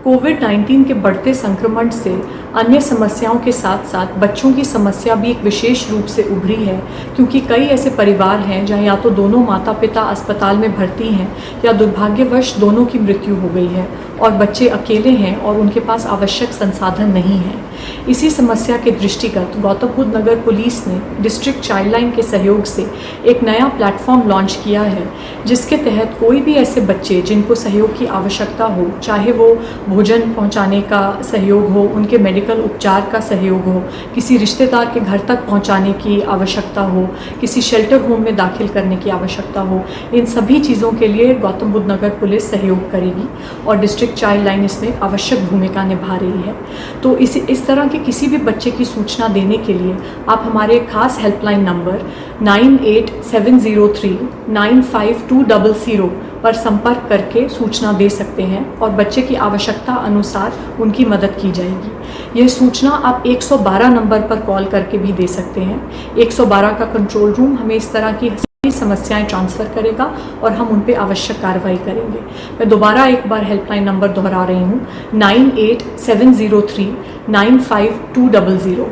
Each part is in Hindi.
कोविड-19 के बढ़ते संक्रमण से अन्य समस्याओं के साथ साथ बच्चों की समस्या भी एक विशेष रूप से उभरी है, क्योंकि कई ऐसे परिवार हैं जहां या तो दोनों माता पिता अस्पताल में भर्ती हैं या दुर्भाग्यवश दोनों की मृत्यु हो गई है और बच्चे अकेले हैं और उनके पास आवश्यक संसाधन नहीं हैं। इसी समस्या के दृष्टिगत गौतम बुद्ध नगर पुलिस ने डिस्ट्रिक्ट चाइल्ड लाइन के सहयोग से एक नया प्लेटफॉर्म लॉन्च किया है, जिसके तहत कोई भी ऐसे बच्चे जिनको सहयोग की आवश्यकता हो, चाहे वो भोजन पहुंचाने का सहयोग हो, उनके मेडिकल उपचार का सहयोग हो, किसी रिश्तेदार के घर तक पहुंचाने की आवश्यकता हो, किसी शेल्टर होम में दाखिल करने की आवश्यकता हो, इन सभी चीज़ों के लिए गौतम बुद्ध नगर पुलिस सहयोग करेगी और डिस्ट्रिक्ट चाइल्ड लाइन इसमें आवश्यक भूमिका निभा रही है। तो इस तरह के किसी भी बच्चे की सूचना देने के लिए आप हमारे खास हेल्पलाइन नंबर 9870395200 पर संपर्क करके सूचना दे सकते हैं और बच्चे की आवश्यकता अनुसार उनकी मदद की जाएगी। यह सूचना आप 112 नंबर पर कॉल करके भी दे सकते हैं। 112 का कंट्रोल रूम हमें इस तरह की समस्याएं ट्रांसफ़र करेगा और हम उन पे आवश्यक कार्रवाई करेंगे। मैं दोबारा एक बार हेल्पलाइन नंबर दोहरा रही हूँ, 9870395200।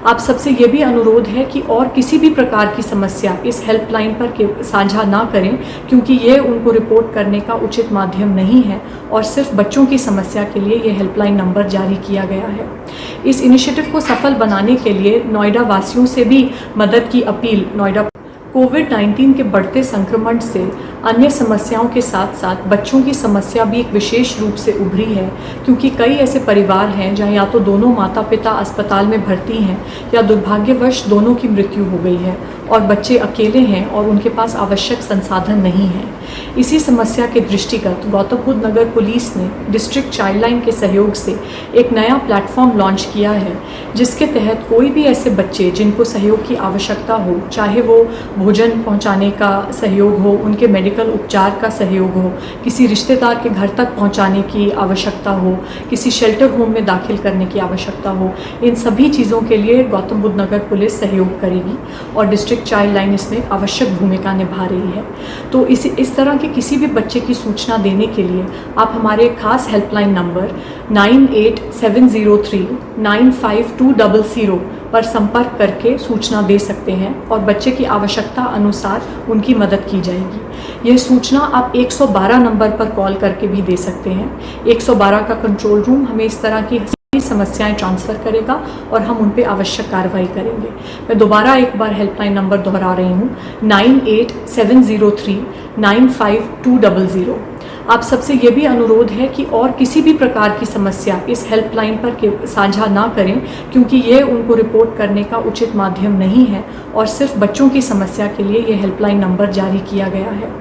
आप सबसे ये भी अनुरोध है कि और किसी भी प्रकार की समस्या इस हेल्पलाइन पर साझा ना करें, क्योंकि ये उनको रिपोर्ट करने का उचित माध्यम नहीं है और सिर्फ बच्चों की समस्या के लिए ये हेल्पलाइन नंबर जारी किया गया है। इस इनिशिएटिव को सफल बनाने के लिए नोएडा वासियों से भी मदद की अपील नोएडा कोविड-19 के बढ़ते संक्रमण से अन्य समस्याओं के साथ साथ बच्चों की समस्या भी एक विशेष रूप से उभरी है, क्योंकि कई ऐसे परिवार हैं जहां या तो दोनों माता पिता अस्पताल में भर्ती हैं या दुर्भाग्यवश दोनों की मृत्यु हो गई है और बच्चे अकेले हैं और उनके पास आवश्यक संसाधन नहीं हैं। इसी समस्या के दृष्टिगत गौतम बुद्ध नगर पुलिस ने डिस्ट्रिक्ट चाइल्ड लाइन के सहयोग से एक नया प्लेटफॉर्म लॉन्च किया है, जिसके तहत कोई भी ऐसे बच्चे जिनको सहयोग की आवश्यकता हो, चाहे वो भोजन पहुंचाने का सहयोग हो, उनके मेडिकल उपचार का सहयोग हो, किसी रिश्तेदार के घर तक पहुंचाने की आवश्यकता हो, किसी शेल्टर होम में दाखिल करने की आवश्यकता हो, इन सभी चीज़ों के लिए गौतम बुद्ध नगर पुलिस सहयोग करेगी और डिस्ट्रिक्ट चाइल्ड लाइन इसमें आवश्यक भूमिका निभा रही है। तो इस तरह के किसी भी बच्चे की सूचना देने के लिए आप हमारे खास हेल्पलाइन नंबर 9870395200 पर संपर्क करके सूचना दे सकते हैं और बच्चे की आवश्यकता अनुसार उनकी मदद की जाएगी। यह सूचना आप 112 नंबर पर कॉल करके भी दे सकते हैं। 112 का कंट्रोल रूम हमें इस तरह की समस्याएं ट्रांसफ़र करेगा और हम उन पे आवश्यक कार्रवाई करेंगे। मैं दोबारा एक बार हेल्पलाइन नंबर दोहरा रही हूँ, 9870395200। आप सबसे ये भी अनुरोध है कि और किसी भी प्रकार की समस्या इस हेल्पलाइन पर साझा ना करें, क्योंकि ये उनको रिपोर्ट करने का उचित माध्यम नहीं है और सिर्फ बच्चों की समस्या के लिए ये हेल्पलाइन नंबर जारी किया गया है।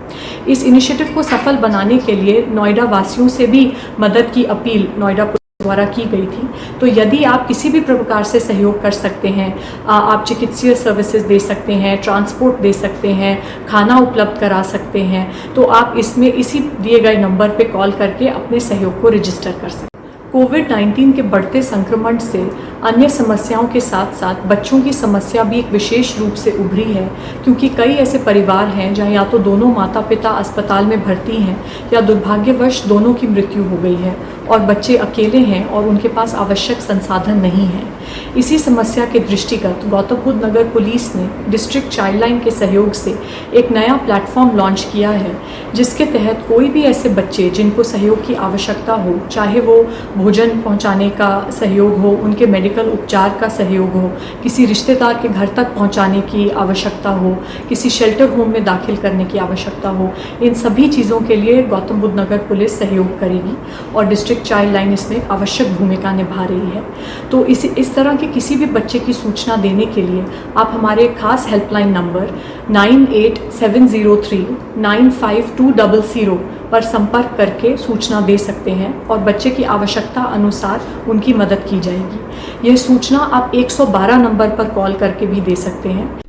इस इनिशिएटिव को सफल बनाने के लिए नोएडा वासियों से भी मदद की अपील नोएडा द्वारा की गई थी। तो यदि आप किसी भी प्रकार से सहयोग कर सकते हैं, आप चिकित्सीय सर्विसेज दे सकते हैं, ट्रांसपोर्ट दे सकते हैं, खाना उपलब्ध करा सकते हैं, तो आप इसमें इसी दिए गए नंबर पे कॉल करके अपने सहयोग को रजिस्टर कर सकते हैं। कोविड-19 के बढ़ते संक्रमण से अन्य समस्याओं के साथ साथ बच्चों की समस्या भी एक विशेष रूप से उभरी है, क्योंकि कई ऐसे परिवार हैं जहां या तो दोनों माता पिता अस्पताल में भर्ती हैं या दुर्भाग्यवश दोनों की मृत्यु हो गई है और बच्चे अकेले हैं और उनके पास आवश्यक संसाधन नहीं हैं। इसी समस्या के दृष्टिगत गौतम बुद्ध नगर पुलिस ने डिस्ट्रिक्ट चाइल्ड लाइन के सहयोग से एक नया प्लेटफॉर्म लॉन्च किया है, जिसके तहत कोई भी ऐसे बच्चे जिनको सहयोग की आवश्यकता हो, चाहे वो भोजन पहुंचाने का सहयोग हो, उनके मेडिकल उपचार का सहयोग हो, किसी रिश्तेदार के घर तक पहुंचाने की आवश्यकता हो, किसी शेल्टर होम में दाखिल करने की आवश्यकता हो, इन सभी चीज़ों के लिए गौतम बुद्ध नगर पुलिस सहयोग करेगी और डिस्ट्रिक्ट चाइल्ड लाइन इसमें आवश्यक भूमिका निभा रही है। तो इस तरह के किसी भी बच्चे की सूचना देने के लिए आप हमारे खास हेल्पलाइन नंबर 9870395200 पर संपर्क करके सूचना दे सकते हैं और बच्चे की आवश्यकता अनुसार उनकी मदद की जाएगी। यह सूचना आप 112 नंबर पर कॉल करके भी दे सकते हैं।